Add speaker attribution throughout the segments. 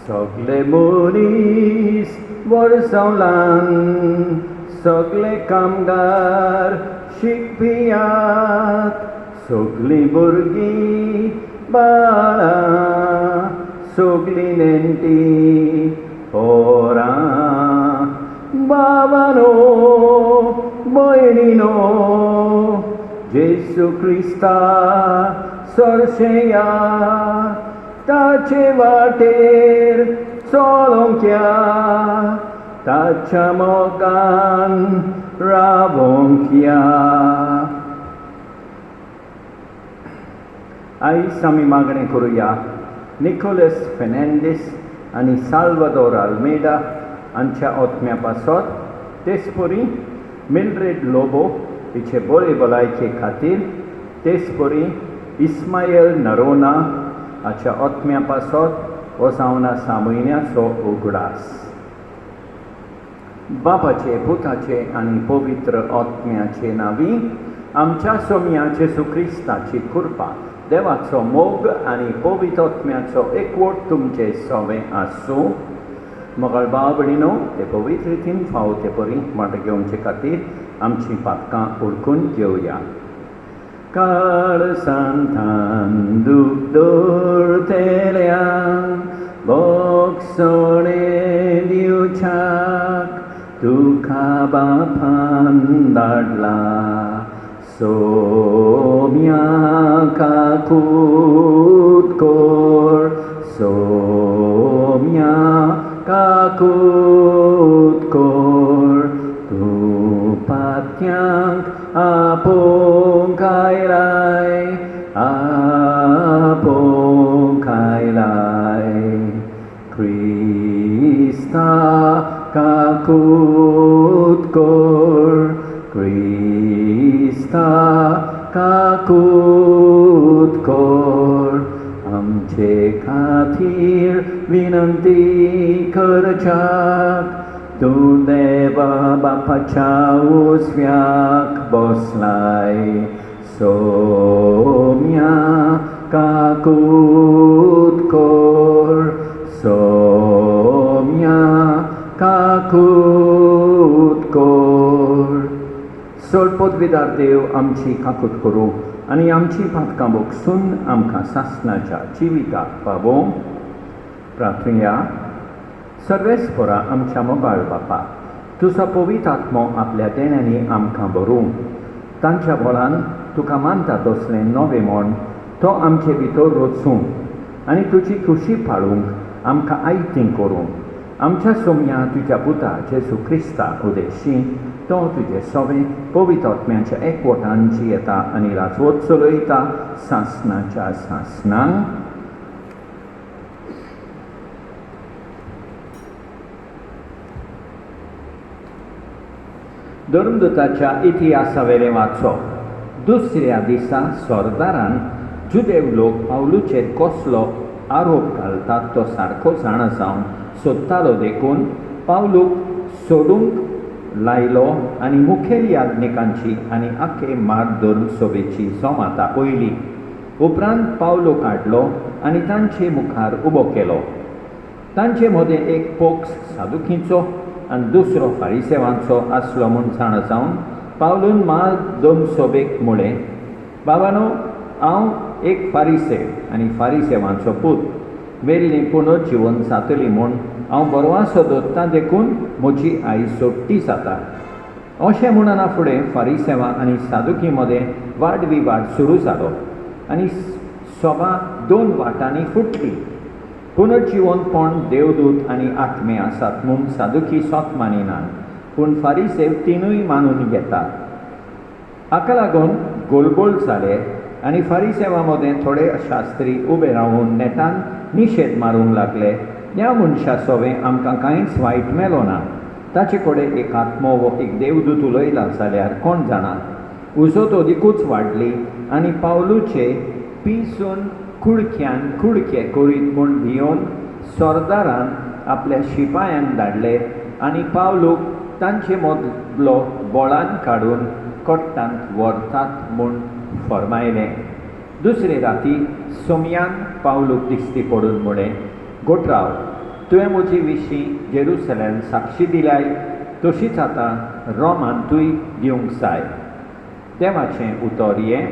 Speaker 1: सगळे मनीस वर्सावलान सगळे कामगार शिकपियात सगळीं भुरगीं बाळां सगळीं नेण्टी पोरां बाबानो भयणीनो जेसू क्रिस्ता सरशेया ताचे वाटेर चलोंक या ताच्या मोगान रावोंक या. आयज आमी मागणें करुया निकोलस फेर्नांडीस आनी साल्वादोर आल्मेदा हांच्या आत्म्या पासत. तेचपरी मिल्ड्रेड लोबो हिचे बरे भलायके खातीर. तेचपरी इस्मायल नरोना हाच्या आत्म्या पासत हो जावन आसा म्हयन्याचो उगडास. बापाचे पुताचे आनी पवित्र आत्म्याचे नांवी आमच्या सोम्या जेसू क्रिस्ताची कृपा देवाचो मोग आनी पवित्र आत्म्याचो एकवट तुमचे सवे आसूं. मोगाळ भाव भयणीनो, ते पवित्र रितीन फावो ते परी वांटो घेवचे खातीर आमचीं पातकां उडकून घेवया. काळसांतान दूख दवरतेल्यांक बोगसणे दिवच्याक तुका बापान धाडला. सोम्या काकूट कोर सोम्या काकूट कोर तूं पातक्यांक आपोवंक आयलाय आपोवंक आयलाय. क्रिस्ता काकूट कोर क्रिस्ता काकूट कोर आमचे खातीर विनंती करच्याक तूं देवा बापाच्या उजव्याक बसलाय. सोम्या काकूट कोर सोम्या काकूट कोर. चड पदवीदार देव आमची काकूट करूं आनी आमची पातकां बोगसून आमकां सासणाच्या जिविताक पावोवं. प्रार्थुया. सर्वेस्परा आमच्या मोगाळ बापा, तुजो पवित्र आत्मो आपल्या देण्यांनी आमकां भरूं. तांच्या बोलान तुका मानता तसलें नवें म्हण तो आमचे भितर रचूं आनी तुजी खुशी पाळूंक आमकां आयतीं करूं. आमच्या सोम्या तुज्या पुता जेसू क्रिस्ता उदेशी तो तुजे सवे पवित्र आत्म्याच्या एकवटान जियेता आनी राजवट चलयता सासणाच्या सासणांक. धर्मदुताच्या इतिहासावेलें वाचप. दुसऱ्या दिसा सरदारान जुदेव लोक पावलूचेर कसलो आरोप घालतात तो सारको जाण जावन सोदतालो देखून पावलूक सोडूंक लायलो आनी मुखेल याज्ञिकांची आनी आख्खे मार्दोल सभेची जमात आपयली. उपरांत पावलूक हाडलो आनी तांचे मुखार उबो केलो. तांचे मदें एक पोक्स सादुकीचो आनी दुसरो फारिसेवांचो आसलो म्हूण जाण जावन पावलून मार्दोल सभेक म्हळें, बाबानो, हांव एक फारिसेव आनी फारिसेवांचो पूत. वेल्लीं पुनर्जीवन जातली म्हूण हांव बरवासो दोत्तां देखून म्हजी आई सोडटी जाता. अशें म्हणना फुडें फारिसेवां आनी सादुकी मदें वाडविवाद सुरू जालो आनी सभा दोन वाटांनी फुटली. पुनर्जीवनपण देवदूत आनी आत्मे आसात म्हूण सादुकी स्वत मानिनात, पूण फारिसेव तिनूय मानून घेतात. हाका लागून गोलगोल जाले आनी फारिसेवां मदें थोडे शास्त्री उबे रावन नेटान निशेध मारूंक लागले, ह्या मनशा सवें आमकां कांयच वायट मेलो ना. ताचे कडेन एक आत्मो वो एक देवदूत उलयला जाल्यार कोण जाणा. उजत अदिकूच वाडली आनी पावलूचे पिसून कुडक्यान कुडके करीत म्हूण भियोन सरदारान आपल्या शिपायांक धाडले आनी पावलूक तांचे मदलो बोळान काडून कोट्टांत व्हरतात म्हूण फरमायलें. दुसरे राती सोम्यान पावलूक दिश्टी पडून म्हळें, गोठराव, तुवें म्हजे विशीं जेरुसलेम साक्षी दिल्याय तशीच आतां रोमान तूंय दिवंक जाय. देवाचें उतर हें: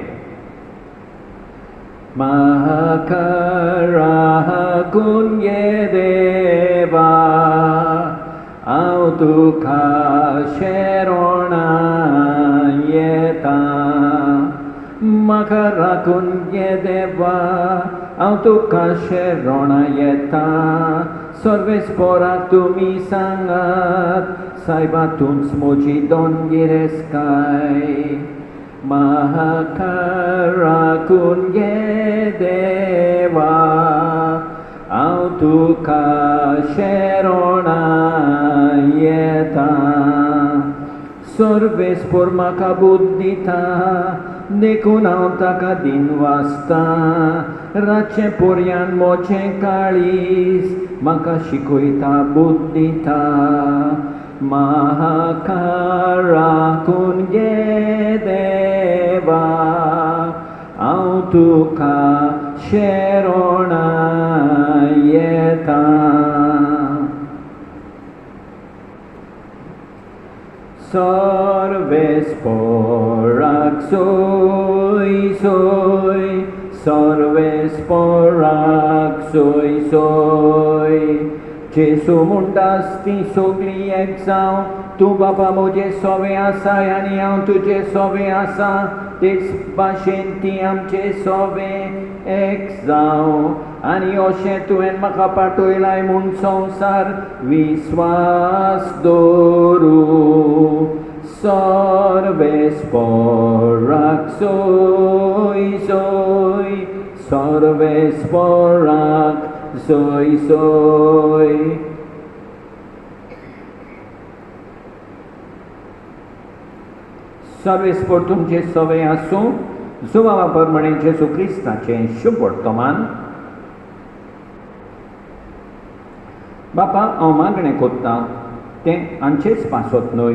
Speaker 1: म्हाका राखून घे देवा, हांव तुका शेरोणा येता. म्हाका राखून घे देवा, हांव तुका शेरोणा येता. सर्वेस्पराक तुमी सांगात, सायबातूंच म्हजी दोनगिरेस्काय. म्हाका राखून घे देवा, हांव तुका शेरोणा येता. सर्वेस्पर म्हाका बुद्द दिता, देखून हांव ताका दिनवासता. रातचें पर्यान मोचें काळीज म्हाका शिकयता, बुद्द दिता. म्हाका राखून घे देवा, हांव तुका शेरोणा येता. सर्वेस्पराक सोय सोय, सर्वेस्पराक सोय सोय. जेसू म्हणटास ती सगळीं एक जावं. तूं बापा म्हजें सोबें आसाय आनी हांव तुजें सोबें आसा, तेच भाशेन ती आमचें सोबें एक जावं. आनी अशें तुवें म्हाका पाठयलाय म्हूण संवसार विस्वास दवरूं. सर्वेस्पराक सोय सोय, सर्वेस्पराक सोय सोय. सर्वेस्पर तुमचे सोबें आसूं. जुवावा प्रमाणे जेजू क्रिस्ताचें शुभ वर्तमान. बापा, हांव मागणें कोत्तां तें आमचेच पासत न्हय,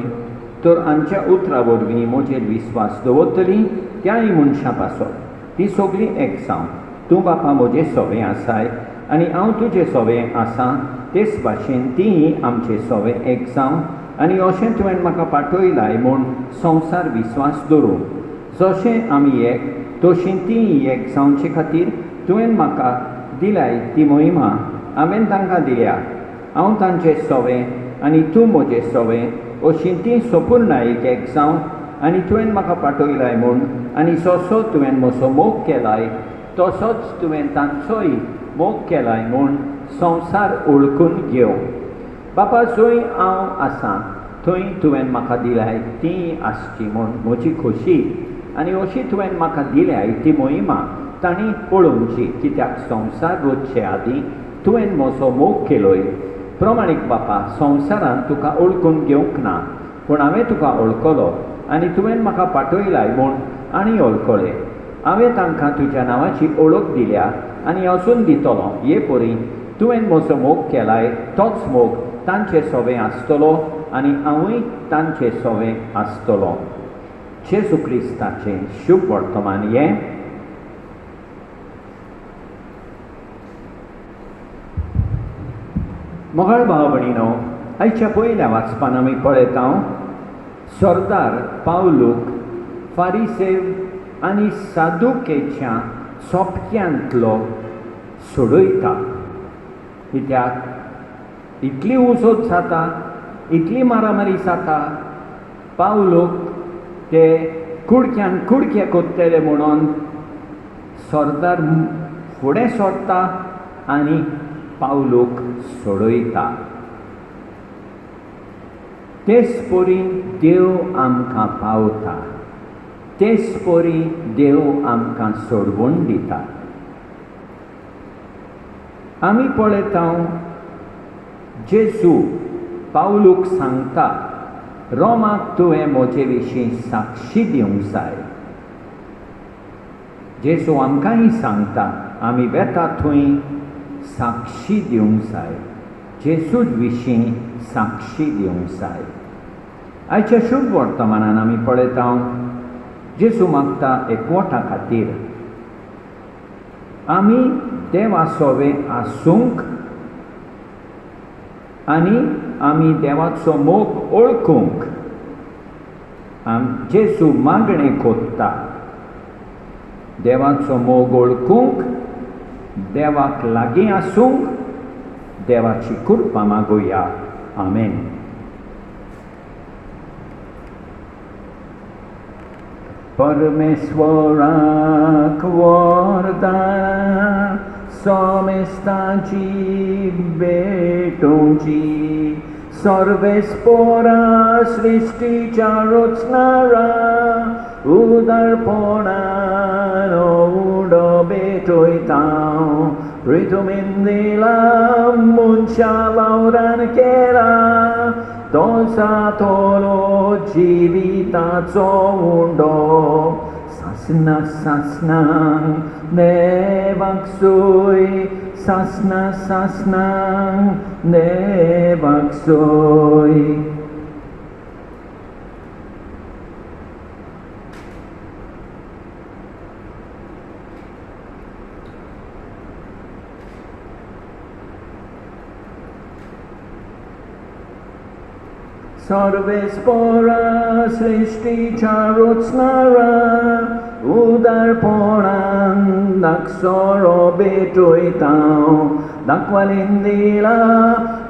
Speaker 1: तर आमच्या उतरां वरवीं म्हजेर विस्वास दवरतलीं त्याय मनशां पासत. ती सगळीं एक जावं. तूं बापा म्हजें सोबें आसाय आनी हांव तुजें सोबें आसां, तेच भाशेन तीं आमचें सोबें एक जावं. आनी अशें तुवें म्हाका पाठयलाय म्हूण संवसार विस्वास दवरूं. जशें आमी एक, तशीं तीं एक जावचे खातीर तुवें म्हाका दिल्याय ती महिमा हांवें तांकां दिल्या. हांव तांचें सोबें आनी तूं म्हजें सोबें, अशीं तीं संपूर्णायेक एक जावं. आनी तुवें म्हाका पाठयलाय म्हूण आनी जसो तुवें म्हजो मोग केलाय तसोच तुवें तांचोय मोग केलाय म्हूण संवसार ओळखून घेवं. बापा, जंय हांव आसां थंय तुवें म्हाका दिल्याय तीं आसची म्हूण म्हजी खोशी. आनी अशी तुवें म्हाका दिल्याय ती महिमा तांणी पळोवची, कित्याक संवसार रचचे आदीं तुवें म्हजो मोग केलोय. प्रमाणीक बापा, संवसारान तुका ओळखून घेवंक ना, पूण हांवें तुका ओळखलो आनी तुवें म्हाका पाठयलाय म्हूण आनी ओळखलें. हांवें तांकां तुज्या नांवाची ओळख दिल्या आनी अजून दितलो, हे परी तुवें म्हजो मोग केलाय तोच मोग तांचें सोबें आसतलो आनी हांवूय तांचें सोबें आसतलो. जेजू क्रिस्ताचें शुभ वर्तमान हें. मोगाळ भाव भयणीनो, आयच्या पयल्या वाचपान आमी पळयता सरदार पावलूक फारिसेव आनी सादुकेच्या सोपक्यांतलो सोडयता. कित्याक इतली उजत जाता, इतली मारामारी जाता. पावलूक ते कुडक्यान कुडके कोत्तेले म्हणून सरदार फुडें सरता आनी पावलूक सोडयता. तेच परी देव आमकां पावता, तेच परी देव आमकां सोडवून दिता. आमी पळयता जेजू पावलूक सांगता, रोमाक तुवें म्हजे विशीं साक्षी दिवंक जाय. जेजू आमकांय सांगता, आमी वेता थंय साक्षी दिवंक जाय, जेजू विशीं साक्षी दिवंक जाय. आयच्या शुभ वर्तमानान आमी पळयता जेजू मागता एकवटा खातीर. आमी देवा सोबें आसूंक आनी आमी देवाचो मोग ओळखूंक जेजू मागणें कोत्ता. देवाचो मोग ओळखूंक, देवाक लागीं आसूंक देवाची कृपा मागुया. आमेन. परमेश्वराक वरदान सोमेस्ताची भेटोवची, सर्वेस्परा सृश्टीच्या रचणारा उदारपणान उडो भेटोयता. पृथ्वीन दिला मनशा वावरान केला, तो सातलो जिविताचो उंडो. सासना सासनांक देवाक सोय, सासना सासनांक देवाक सोय. सर्वेस्परा सृष्टीच्या रचणारा उदारपणान दाखसरो भेटोयता. दाखवालीन दिला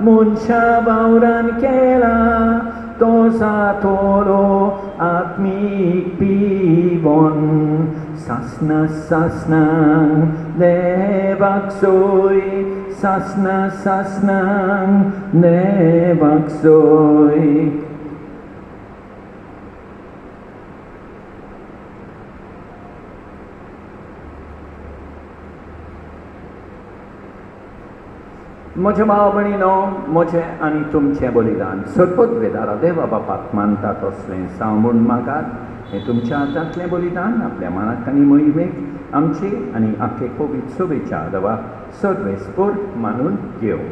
Speaker 1: मनशा वावरान केला, तो सातलो आत्मीक पिवण. सासना सासनांक देवाक सोय, सासना सासनांक देवाक सोय. म्हज्या भाव भयणीनो, म्हजें आनी तुमचें बलिदान सरपत वेदारा देवा बापाक मानता तसलें जावं म्हूण मागात. हें तुमच्या हातांतलें बलिदान आपल्या मनाक आनी मोहिमेक आमची आनी आख्खे पवित्र सभेच्या देवाक सर्वेस्पर मानून घेवं.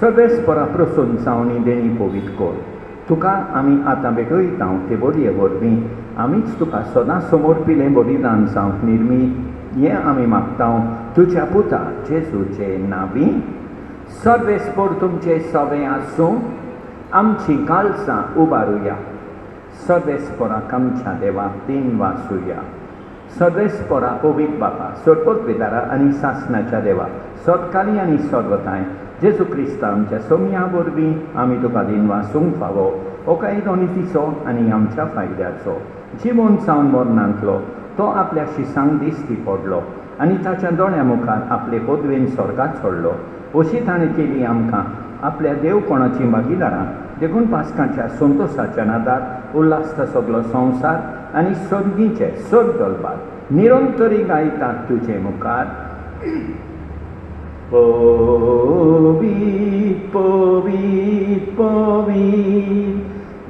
Speaker 1: सर्वेस्परा प्रसून जावनी देणी पवित्र कर. तुका आमी आतां भेटयता ते बडये वरवीं आमीच तुका सदां समर्पिल्लें बलिदान जावंक निर्मी. हें आमी मागता तुज्या पुता जेजूचे नांवी. सर्वेस्पर तुमचे सवे आसूं, आमची काळजां उबारुया. सर्वेस्पराक आमच्या देवाक दिन वासुया. सर्वेस्परा पवित्र बापा, सरपत वेदारा आनी सासनाच्या देवा, सतकाली आनी सर्वताय जेजू क्रिस्ता आमच्या सोम्या वरवीं आमी तुका दिन वासूंक फावो. हो कायदो नितीचो आनी आमच्या फायद्याचो. जिवोन जावन मरणांतलो तो आपल्या शिसांक दिश्टी पडलो आनी ताच्या दोळ्या मुखार आपले पदवेन स्वर्गात चडलो. अशी ताणें केली आमकां आपल्या देवपणाची भागीदारां. देखून पास्काच्या संतोशाच्या नादार उल्हासता सगलो संवसार आनी सर्गीचे सग दलबार निरंतरी गायतात तुजे मुखार. पवित्र पवित्र पवित्र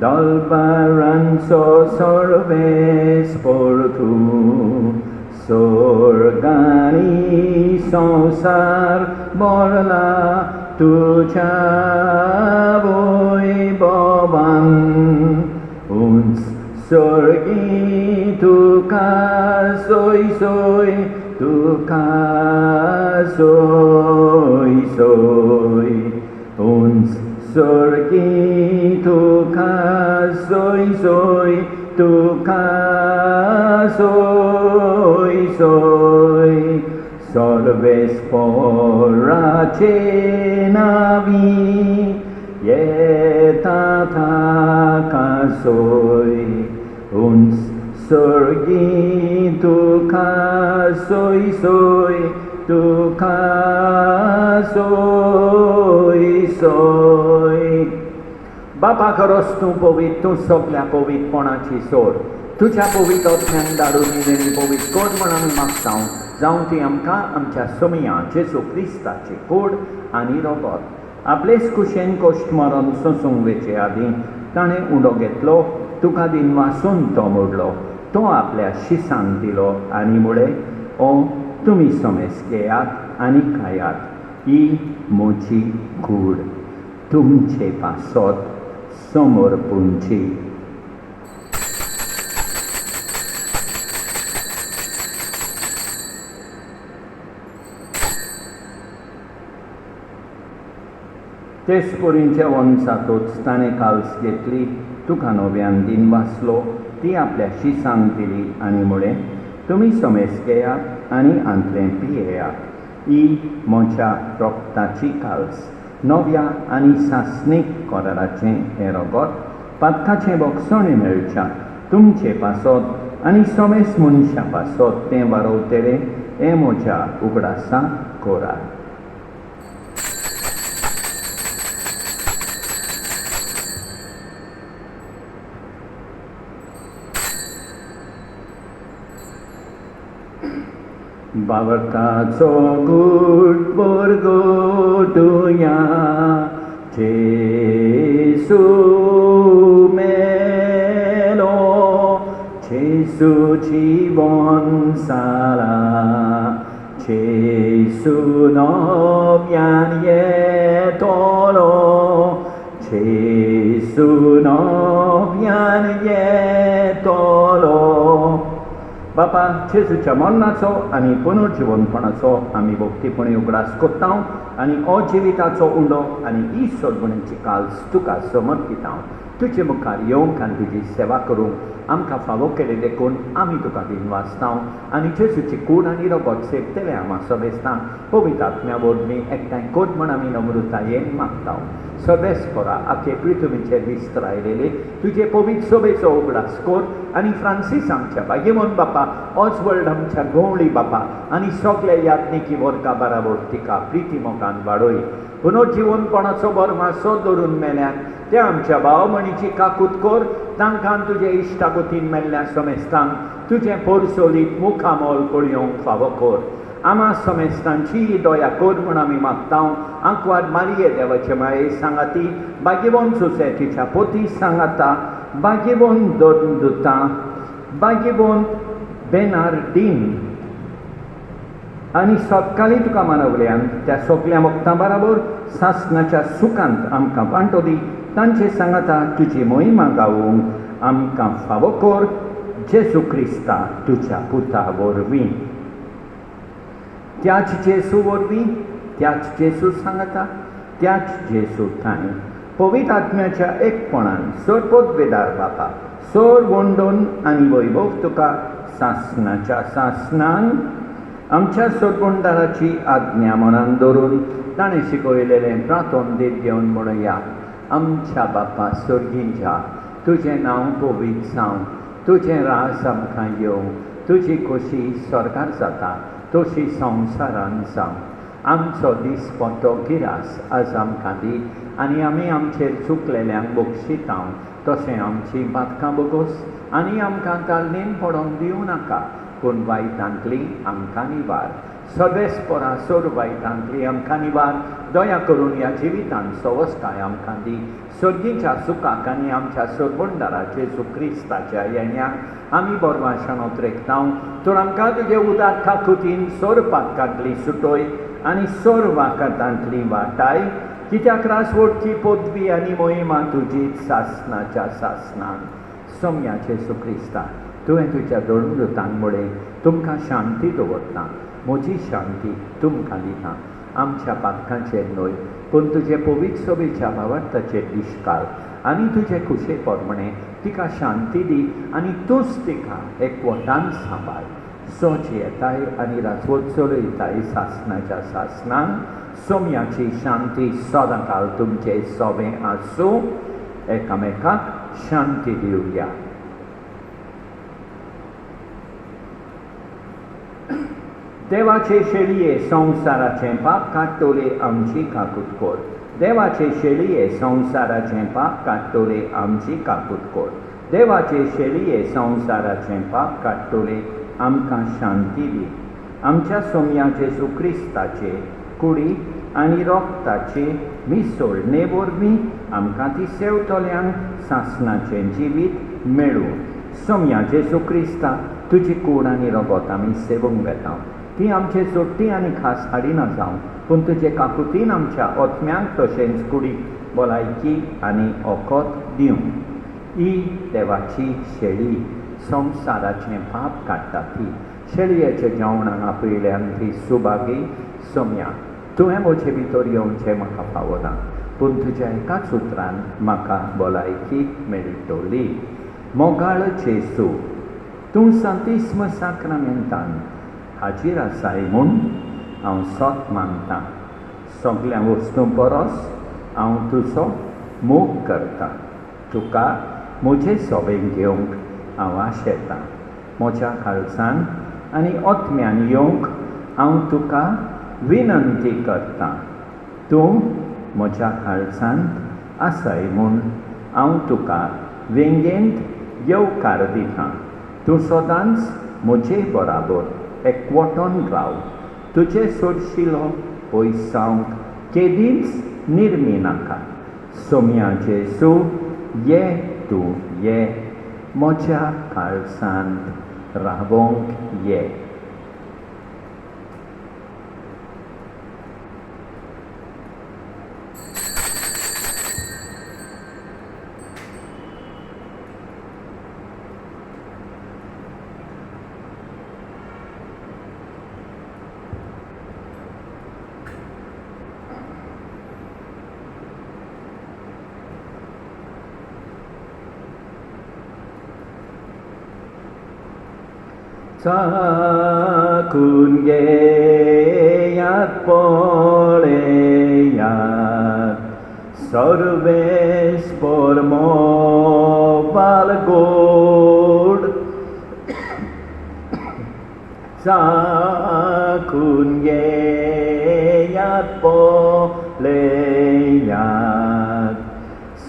Speaker 1: दलबारांचो सर्वेस्पर तूं. स्वर्गानी संसार भरला तुझ्या वैभवान. उंच स्वर्गी तुका सोय सोय, तुका सोय सोय. उंच स्वर्गी तुका सोय सोय, तुका सोय सोय. सर्वेस्पराचे नावी येता ताका सोय. उंच स्वर्गी तुका सोय सोय, तुका सोय सोय. बापा खरोच तूं पवित्र, तूं सगळ्या पवित्रपणाची सोड. तुज्या पवित्रत्यान धाडून देणी पवित्र कर म्हण आमी मागता. जावं ती आमकां आमच्या समया जेजू क्रिस्ताची कूड आनी रोगोत. आपलेच कुशेन कश्ट मरण सोसूंक वेचे आदीं ताणें उडो घेतलो. तुका दिन वासून तो मोडलो. तो आपल्या शिसांक दिलो आनी मुळे ओ तुमी समेस घेयात आनी खायात. ही म्हजी कूड तुमचे पासत समर्पूंची. ते स्पुरींच्या वंशातूच ताणें काल्स घेतली, तुका नव्यान दिन वाचलो, ती आपल्या शिसांक दिली आनी म्हळें, तुमी समेस घेयात आनी आंतरें पियेयात. ही म्हज्या रोगताची काल्स, नव्या आनी सासणीक कराराचें हें रगत, पातकाचें बोगसणें मेळच्या तुमचे पासत आनी समेस मनशा पासत तें वारोवतलें हें म्हज्या उगडासाक करात. बावरताचो घुटभर घोटुया, जेसू मेलो, जेसू जीवन जाला, जेसू नव्यान येतलो, जेसू नव्यान येतलो. बापा, जेजूच्या मरणाचो आनी पुनर्जिवनपणाचो आमी भोगतीपणी उगडास कोत्ता आनी अजिविताचो उंडो आनी इश्वरपणाची काल्स तुका समर्पिता. तुजे मुखार येवंक आनी तुजी सेवा करूंक आमकां फावो केले देखून आमी तुका दिन वाचता आनी जेजूची कूड आनी रगत सेवतले आमा सवेस्तां पवित्र आत्म्या वरवीं एकठांय कोट म्हण आमी नम्रतायेन मागता. सर्वेस्परा आखे पृथ्वीचेर विस्तारायलेले तुजे पवित्र सभेचो उगडास कर आनी फ्रांसीस आमच्या बागेमोन बापा, ऑजवर्ल्ड आमच्या गवळी बापा आनी सगळे यात्निकी वर्गा बराबर तिका प्रिती मोगान वाडय. पुनर्जिवनपणाचो बरमासो धरून मेल्यान त्या आमच्या भाव मणीची काकूत कर, तांकां तुजे इश्टागतीन मेल्ल्या समेस्तांक तुजें पोरसोलीत मुखामोल पळयोवंक फावो कर. आमा समेस्तांची दया कर म्हण आमी मागता. आंकवार मारये देवाचे माये सांगाती, बागेबोन सोसायटीच्या पोती सांगाता, बागेबोन दोता, बागेबोन बेनार्डीन आनी सतकाळी तुका मानवल्यान त्या सगळ्या मोगतां बराबर सासणाच्या सुखांत आमकां वांटो दी. तांचे सांगाता तुजी मोहिमा गावूंक आमकां फावो कर. जेजू क्रिस्ता तुज्या पुता वरवीं. त्याच जेजू वरवीं, त्याच जेजू सांगाता, त्याच जेजू थंय पवित्र आत्म्याच्या एकपणान सरपदवेदार बापा, सर वंडोन आनी वैभव तुका सासणाच्या सासणान आमच्या सरपणदाराची आज्ञा मनान धरून ताणें शिकयलेलें प्रार्थोन देवून म्हणया. आमच्या बापा सर्गींच्या, तुजें नांव पवित्र जावं, तुजें रास आमकां येवं, तुजी खोशी स्वर्गार जाता तशी संवसारान जावं. आमचो दिसपतो गिरास आज आमकां दी आनी आमी आमचेर चुकलेल्यांक बक्षिता तशें आमची बातकां बगोस आनी आमकां ताळणेन पडोवंक दिवं नाका, पूण वायटांतली आमकां निवार. सदेस्परा सोर वायटांतली आमकां निवार. दया करून ह्या जिवितांत सवस्ताय आमकां दी. सर्गीच्या सुखाक आनी आमच्या सरपणदारा जेजू क्रिस्ताच्या येण्याक आमी बोरवाशान उतरेकता. तर आमकां तुजे उदार काकुतीन सोर पातकांतली सुटोय आनी सोर वाकातांतली वाटाय, कित्याक रासवडची पदवी आनी मोहिमा तुजीच सासणाच्या सासणान. सोम्या जेजू क्रिस्ता, तुवें तुज्या दोळुतांक मुळे तुमकां शांती दवरता. म्हजी शांती तुमकां दिता. आमच्या पातकांचेर न्हय, पूण तुजे पवित्र सभेच्या भावार्थाचेर दिश्काल आनी तुजे खुशे पोरमणें तिका शांती दी आनी तूंच तिका एकवटान सांबाळ. सोची येताय आनी राजवट चलयताय सासणाच्या सासणान. सोम्याची शांती सदांकाल तुमचे सोबें आसूं. एकामेकाक शांती दिवया. देवाचे शेळये संवसाराचें पाप काडटोले आमची काकूत कर. देवाचे शेळये संवसाराचें पाप काडटोले आमची काकूत कर. देवाचे शेळये संवसाराचें पाप काडटोले आमकां शांती दी. आमच्या सोम्या जेजू क्रिस्ताचे कुडी आनी रोगताचे मिसळणे वरवीं आमकां ती सेवतल्यांक सासणाचें जिवीत मेळूं. सोम्या जेजू क्रिस्ता, तुजी कूड आनी रगत आमी सेवूंक येता. ती आमचे सोडटी आनी खास हाडिना जावं, पूण तुजे काकुतीन आमच्या ओतम्यांक तशेंच कुडीक भलायकी आनी ओकोत दिवं. ही देवाची शेळी संवसाराचें पाप काडटा ती. शेळयेच्या जेवणाक आपयल्यान ती सुभागी. सोम्या, तुवें म्हजे भितर येवचें म्हाका फावना. पूण तुज्या एकाच उतरान म्हाका भलायकी मेळटली. मोगाळ जेसू, तूं सांतिस्म साक्रामेंतान हाजीर आसाय म्हूण हांव सोत मानतां. सगळ्या वस्तू परस हांव तुजो मोग करतां. तुका म्हजे सोबेन घेवंक हांव आशेतां. म्हज्या खालसान आनी ओतम्यान येवंक हांव तुका विनंती करतां. तूं म्हज्या खालसांत आसाय म्हूण हांव तुका वेंगेंत येवकार दितां. तूं सदांच म्हजे बराबर एकवटोन राव. तुजे सोडशिलो पयस जावंक केदींच निर्मी नाका. सोम्या जेसू, ये तूं ये, म्हज्या खालसांत रावोंक ये. चाकून घेयात पळेयात सर्वेस्पर मोबाल गोड. चाकून घेयात पळेयात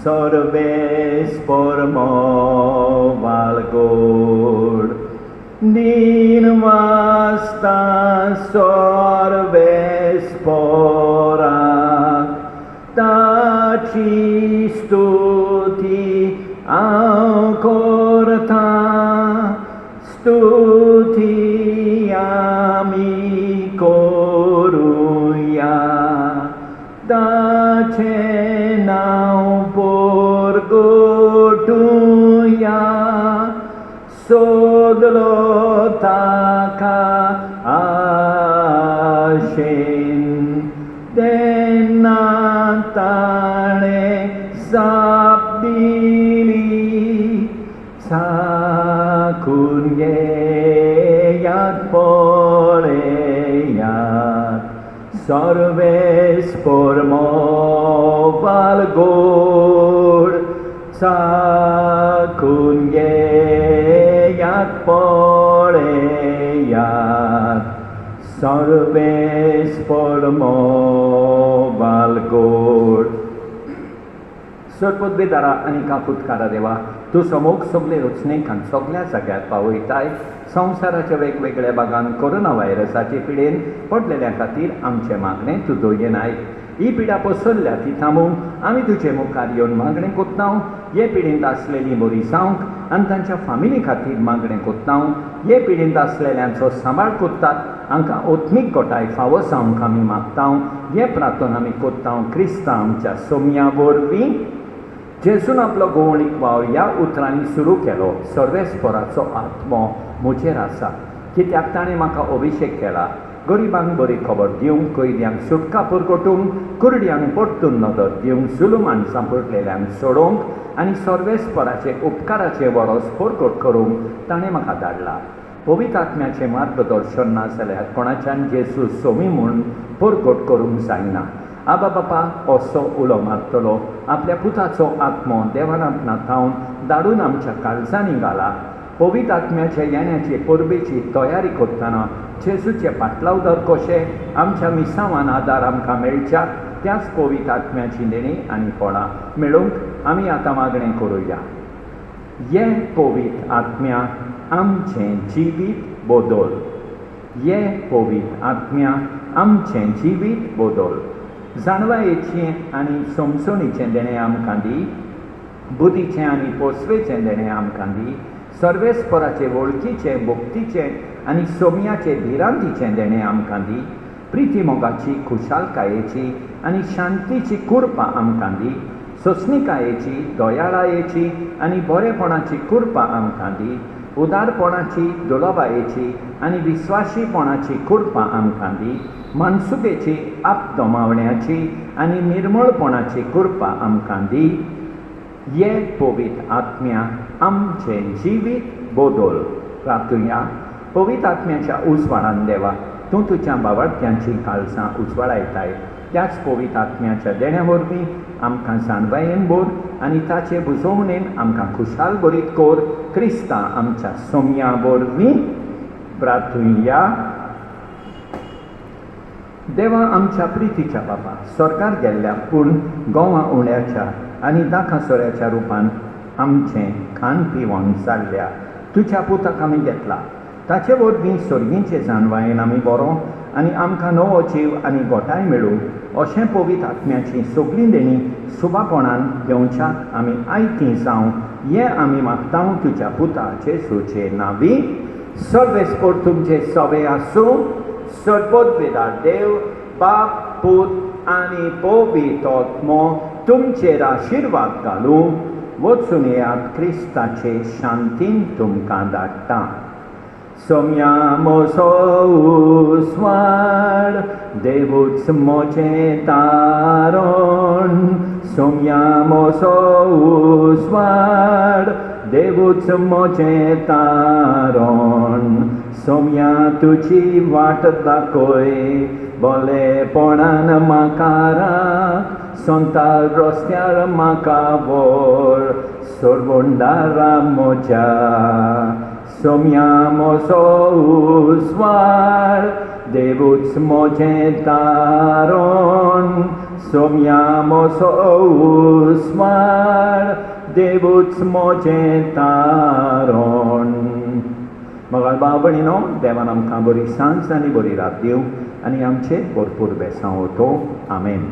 Speaker 1: सर्वेस्पर मोबाल गोड. दिन वाजता सर्वेस्पराक ताची स्तुती हांव करतां. स्तुती आमी करुया, ताचें नांव परगटुया. सोदलो ताका आशेन तेन्ना ताणें जाप दिली. चाकून घेयात पळेयात सर्वेस्पर मोबाल गोड. चाकून घेयात पळेयात सर्वेस्पर मोबाल गोड. सर्पोद्भिदारा आनी काकुतकारा देवा, तूं समोग सगळे रचनेक आनी सगळ्या जाग्यार पावयताय. संवसाराच्या वेगवेगळ्या भागांत कोरोना व्हायरसाचे पिडेन पडलेल्या खातीर आमचें मागणें तूं दोयनाय. ही पिडा पसरल्या ती थांबोवंक आमी तुजे मुखार येवन मागणें कोत्तांव. हे पिडेंत आसलेलीं बरी जावंक आनी तांच्या फामिली खातीर मागणें कोत्तांव. हे पिडेंत आसलेल्यांचो सांबाळ कोत्तात हांकां ओत्मीक गोठाय फावो जावंक आमी मागतांव. हे प्रार्थना आमी कोत्तांव क्रिस्तांव आमच्या सोम्या वरवीं. जेजून आपलो गोवणीक वावर ह्या उतरांनी सुरू केलो. सर्वेस्पराचो आत्मो म्हजेर आसा, कित्याक ताणें म्हाका अभिशेक केला गरिबांक बरी खबर दिवंक, कैद्यांक सुटका परगटूंक, कुरड्यांक परतून नदर दिवंक, जुलुमान सांपडलेल्यांक सोडोवंक आनी सर्वेस्पराचे उपकाराचे वरोस परगट करूंक ताणें म्हाका धाडला. पवित्र आत्म्याचें मार्गदर्शन ना जाल्यार कोणाच्यान जेजू सोमी म्हूण परगट करूंक जायना. आबा बापा असो उलो मारतलो. आपल्या पुताचो आत्मो देवान आपणा थावन धाडून आमच्या काळजांनी घाला. पवित्र आत्म्याच्या येण्याची परबेची तयारी करतना जेजूचे पाटलावदर कशें आमच्या मिसांवान आदार आमकां मेळच्या, त्याच पवित्र आत्म्याची देणी आनी फळां मेळोवंक आमी आतां मागणें करुया. हे पवित्र आत्म्या आमचें जिवीत बदल. हे पवित्र आत्म्या आमचें जिवीत बदल. जाणवायेचें आनी समजणीचें देणें आमकां दी. बुद्धीचें आनी पोसवेचें देणें आमकां दी. सर्वेस्पराचे वळखीचें, भक्तीचें आनी सोम्याचें भिरांतीचें देणें आमकां दी. प्रिती मोगाची, खुशालकायेची आनी शांतीची कुर्पां आमकां दी. सोंसणीकायेची, दयाळायेची आनी बरेपणाची कुर्पां आमकां दी. उदारपणाची, दुलाबायेची आनी विस्वाशीपणाची कृपा आमकां दी. मनसुबेची, आपदोमावण्याची आनी निर्मळपणाची कृपा आमकां दी. ये पवित्र आत्म्या आमचें जिवीत बोदोल. प्रार्थुया. पवित्र आत्म्याच्या उजवाडान देवा, तूं तुज्या बावडक्यांची काळजां उजवाडायताय. त्याच पवित्र आत्म्याच्या देण्या वरवीं आमकां जाणवायेन बोर आनी ताचे बुजोवणेन आमकां खुशाल बरीत कोर. क्रिस्ता आमच्या सोम्या वरवीं प्रार्थुया. देवा आमच्या प्रितीच्या बाबा, स्वर्गार गेल्ल्या पूण गोवा उण्याच्या आनी दाखा सोऱ्याच्या रुपान आमचें खाण पिवण जाल्ल्या तुज्या पुताक आमी घेतला. ताचे वरवीं सर्गींचे जाणवायेन आमी बरो आनी आमकां नवो जीव आनी गोठाय मेळूं अशें पवित्र आत्म्याची सगळीं देणी सुबापणान घेवच्याक आमी आयतीं जावं हें आमी मागतां तुज्या पुता जेजूचे नांवी. सर्वेस्पोर तुमचे सवे आसूं. सर्वोद्वेदार देव बाप, पूत आनी पवित्र आत्मो तुमचेर आशिर्वाद घालूं. वचून येयात. क्रिस्ताचे शांतीन तुमकां धाडटा. सोम्या म्हजो उस्वाड, देवूच म्हजें तारण. सोम्या म्हजो उस्वाड, देवूच म्हजें तारण. सोम्या तुजी वाट दाखय, भलेपणान म्हाका राख. संताल रस्त्यार म्हाका व्हर, सोडवंडारा म्हज्या. सोम्या म्हजो उस्वाड, देवूच म्हजें तारण. सोम्या म्हजो उस्वाड, देवूच म्हजें तारण. म्हाका भाव भयणीनो, देवान आमकां बरी सांज आनी बरी रात दिवं आनी आमचे भरपूर बेसांव होतो. आमेन.